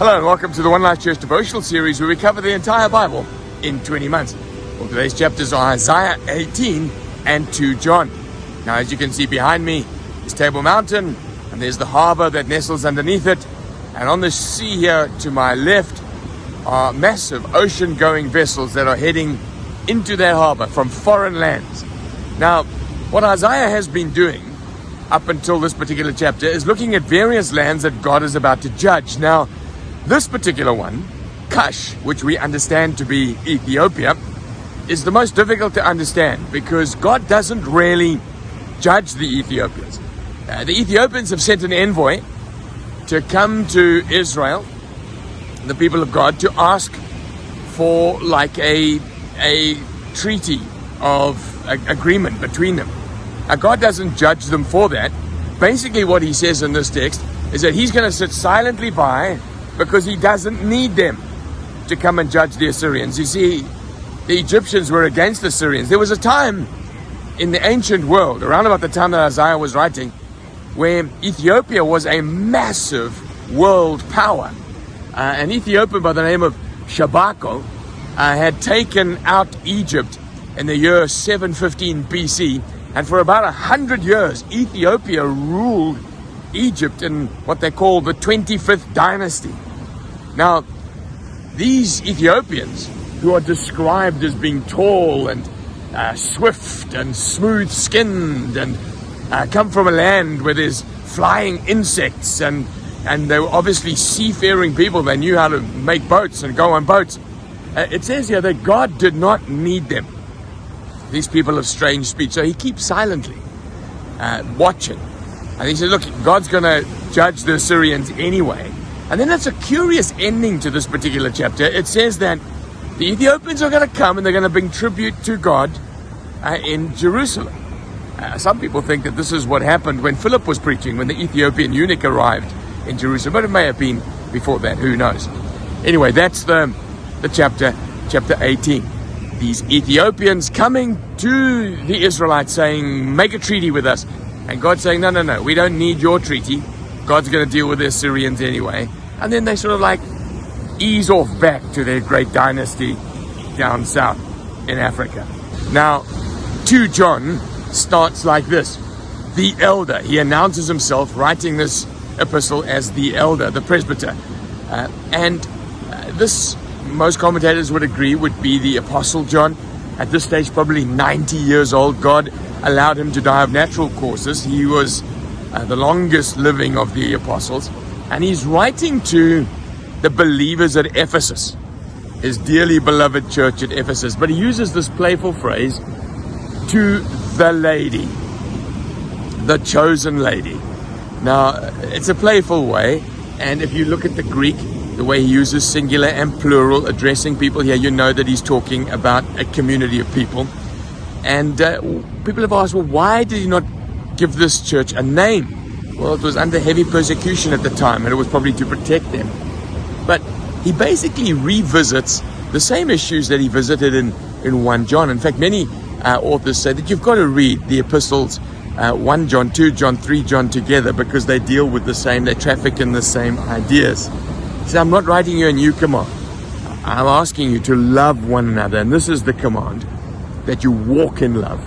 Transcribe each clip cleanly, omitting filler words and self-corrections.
Hello and welcome to the One Life Church devotional series where we cover the entire Bible in 20 months. Well, today's chapters are Isaiah 18 and 2 John. Now, as you can see behind me is Table Mountain, and there's the harbor that nestles underneath it. And on the sea here to my left are massive ocean-going vessels that are heading into that harbor from foreign lands. Now, what Isaiah has been doing up until this particular chapter is looking at various lands that God is about to judge. Now, this particular one, Cush, which we understand to be Ethiopia, is the most difficult to understand because God doesn't really judge the Ethiopians. The Ethiopians have sent an envoy to come to Israel, the people of God, to ask for like a treaty of agreement between them. Now, God doesn't judge them for that. Basically what he says in this text is that he's going to sit silently by because he doesn't need them to come and judge the Assyrians. You see, the Egyptians were against the Assyrians. There was a time in the ancient world, around about the time that Isaiah was writing, where Ethiopia was a massive world power. An Ethiopian by the name of Shabako had taken out Egypt in the year 715 BC, and for about 100 years, Ethiopia ruled Egypt in what they call the 25th dynasty. Now, these Ethiopians, who are described as being tall and swift and smooth-skinned and come from a land where there's flying insects, and they were obviously seafaring people. They knew how to make boats and go on boats. It says here that God did not need them, these people of strange speech. So he keeps silently watching. And he says, look, God's going to judge the Assyrians anyway. And then it's a curious ending to this particular chapter. It says that the Ethiopians are going to come and they're going to bring tribute to God in Jerusalem. Some people think that this is what happened when Philip was preaching, when the Ethiopian eunuch arrived in Jerusalem. But it may have been before that. Who knows? Anyway, that's the chapter 18. These Ethiopians coming to the Israelites saying, make a treaty with us. And God's saying, no, we don't need your treaty. God's going to deal with the Assyrians anyway. And then they sort of like ease off back to their great dynasty down south in Africa. Now, 2 John starts like this. The elder. He announces himself, writing this epistle as the elder, the presbyter. This, most commentators would agree, would be the Apostle John. At this stage, probably 90 years old. God allowed him to die of natural causes. He was the longest living of the apostles. And he's writing to the believers at Ephesus, his dearly beloved church at Ephesus. But he uses this playful phrase, to the lady, the chosen lady. Now, it's a playful way. And if you look at the Greek, the way he uses singular and plural, addressing people here, you know that he's talking about a community of people. And people have asked, well, why did he not give this church a name? Well, it was under heavy persecution at the time, and it was probably to protect them. But he basically revisits the same issues that he visited in 1 John. In fact, many authors say that you've got to read the epistles 1 John, 2 John, 3 John together because they deal with the same, they traffic in the same ideas. He said, I'm not writing you a new command. I'm asking you to love one another, and this is the command, that you walk in love.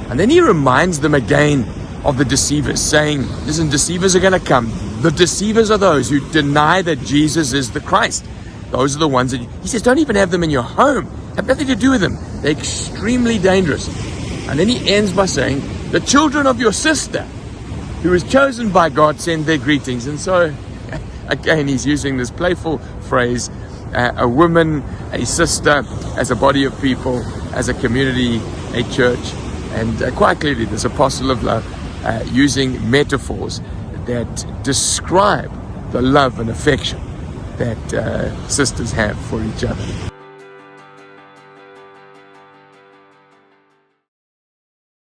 And then he reminds them again of the deceivers, saying, listen, deceivers are going to come. The deceivers are those who deny that Jesus is the Christ. Those are the ones that, he says, don't even have them in your home. Have nothing to do with them. They're extremely dangerous. And then he ends by saying, the children of your sister, who is chosen by God, send their greetings. And so, again, he's using this playful phrase, a woman, a sister, as a body of people, as a community, a church. And quite clearly, this apostle of love, using metaphors that describe the love and affection that sisters have for each other.